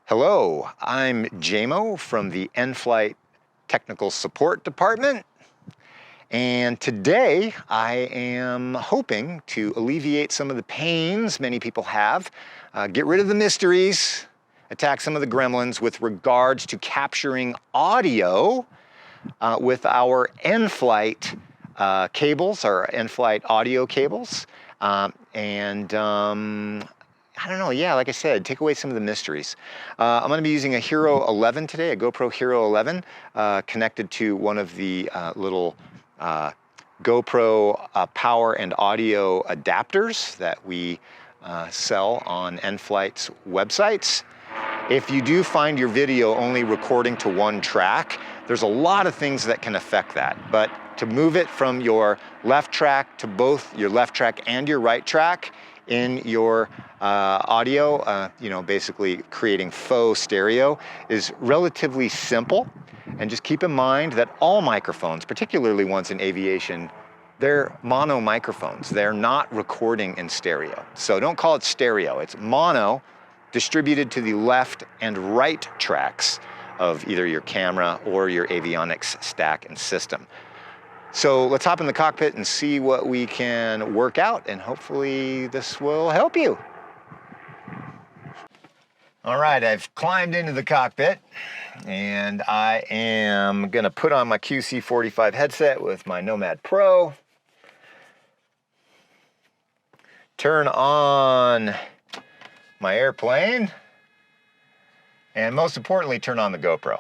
Hello, I'm JMO from the NFlight Technical Support Department, and today I am hoping to alleviate some of the pains many people have, get rid of the mysteries, attack some of the gremlins with regards to capturing audio with our NFlight cables, our NFlight audio cables, I don't know, yeah, like I said, take away some of the mysteries. I'm gonna be using a Hero 11 today, a GoPro Hero 11, connected to one of the little GoPro power and audio adapters that we sell on NFlight's websites. If you do find your video only recording to one track, there's a lot of things that can affect that. But to move it from your left track to both your left track and your right track in your audio, basically creating faux stereo, is relatively simple. And just keep in mind that all microphones, particularly ones in aviation, they're mono microphones. They're not recording in stereo. So don't call it stereo. It's mono, distributed to the left and right tracks of either your camera or your avionics stack and system. So let's hop in the cockpit and see what we can work out, and hopefully this will help you. All right, I've climbed into the cockpit and I am gonna put on my QC45 headset with my Nomad Pro, turn on my airplane, and most importantly, turn on the GoPro.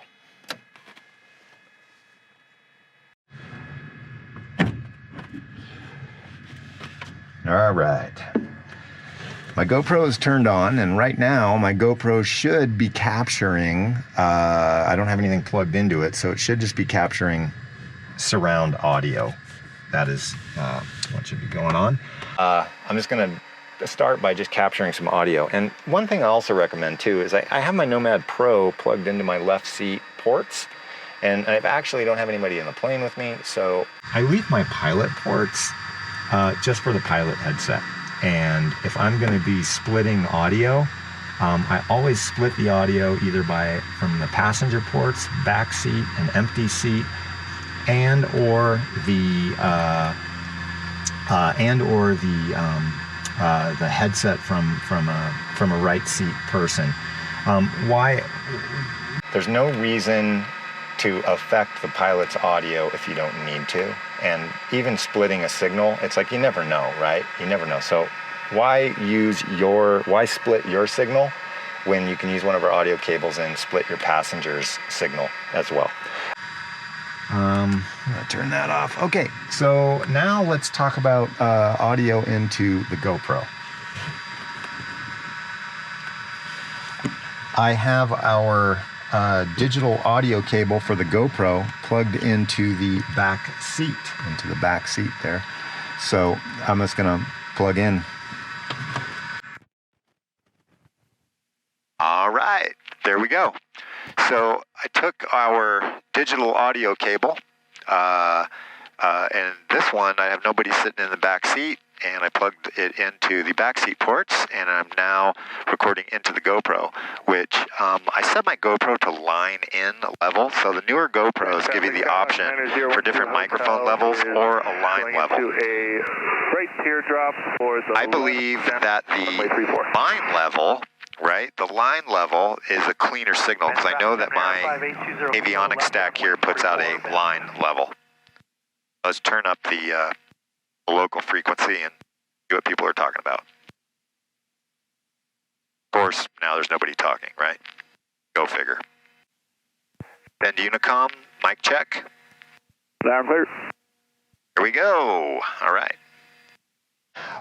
All right, my GoPro is turned on, and right now my GoPro should be capturing, I don't have anything plugged into it, so it should just be capturing surround audio. That is what should be going on. I'm just gonna start by just capturing some audio. And one thing I also recommend too is I have my Nomad Pro plugged into my left seat ports, and I actually don't have anybody in the plane with me, so I leave my pilot ports just for the pilot headset. And if I'm going to be splitting audio, I always split the audio either from the passenger ports, back seat, an empty seat, and or the headset from a right seat person. Why? There's no reason to affect the pilot's audio if you don't need to. And even splitting a signal, it's like, you never know, right? You never know. So why split your signal when you can use one of our audio cables and split your passenger's signal as well? I'm gonna turn that off. Okay, so now let's talk about audio into the GoPro. I have our digital audio cable for the GoPro plugged into the back seat, there. So I'm just gonna plug in. All right, there we go. So I took our digital audio cable, and this one, I have nobody sitting in the back seat, and I plugged it into the backseat ports, and I'm now recording into the GoPro, which I set my GoPro to line in level. So the newer GoPros give you the option for different microphone levels or a line level. I believe that the line level, right, the line level is a cleaner signal, because I know that my avionics stack here puts out a line level. Let's turn up the local frequency and see what people are talking about. Of course, now there's nobody talking, right? Go figure. Bend Unicom, mic check. Loud and clear. Here we go. All right.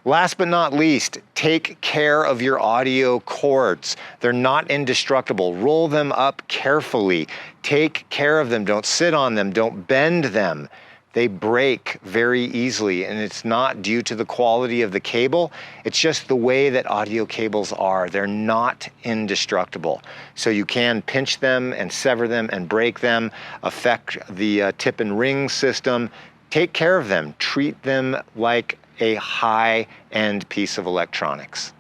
Last but not least, take care of your audio cords. They're not indestructible. Roll them up carefully. Take care of them. Don't sit on them. Don't bend them. They break very easily, and it's not due to the quality of the cable. It's just the way that audio cables are. They're not indestructible. So you can pinch them and sever them and break them, affect the tip and ring system. Take care of them. Treat them like a high-end piece of electronics.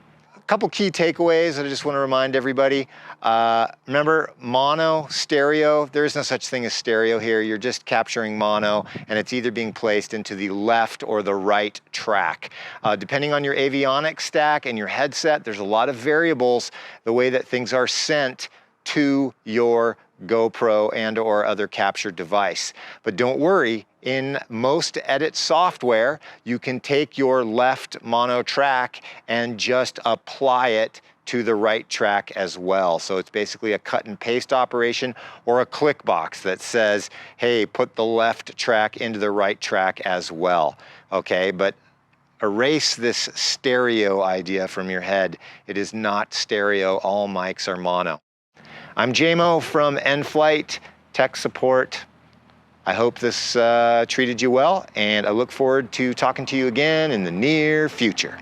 couple key takeaways that I just want to remind everybody. Remember, mono, stereo, there is no such thing as stereo here. You're just capturing mono, and it's either being placed into the left or the right track. Depending on your avionics stack and your headset, there's a lot of variables, the way that things are sent to your GoPro and or other capture device. But don't worry, in most edit software, you can take your left mono track and just apply it to the right track as well. So it's basically a cut and paste operation or a click box that says, hey, put the left track into the right track as well. Okay, but erase this stereo idea from your head. It is not stereo, all mics are mono. I'm JMO from NFlight Tech Support. I hope this treated you well, and I look forward to talking to you again in the near future.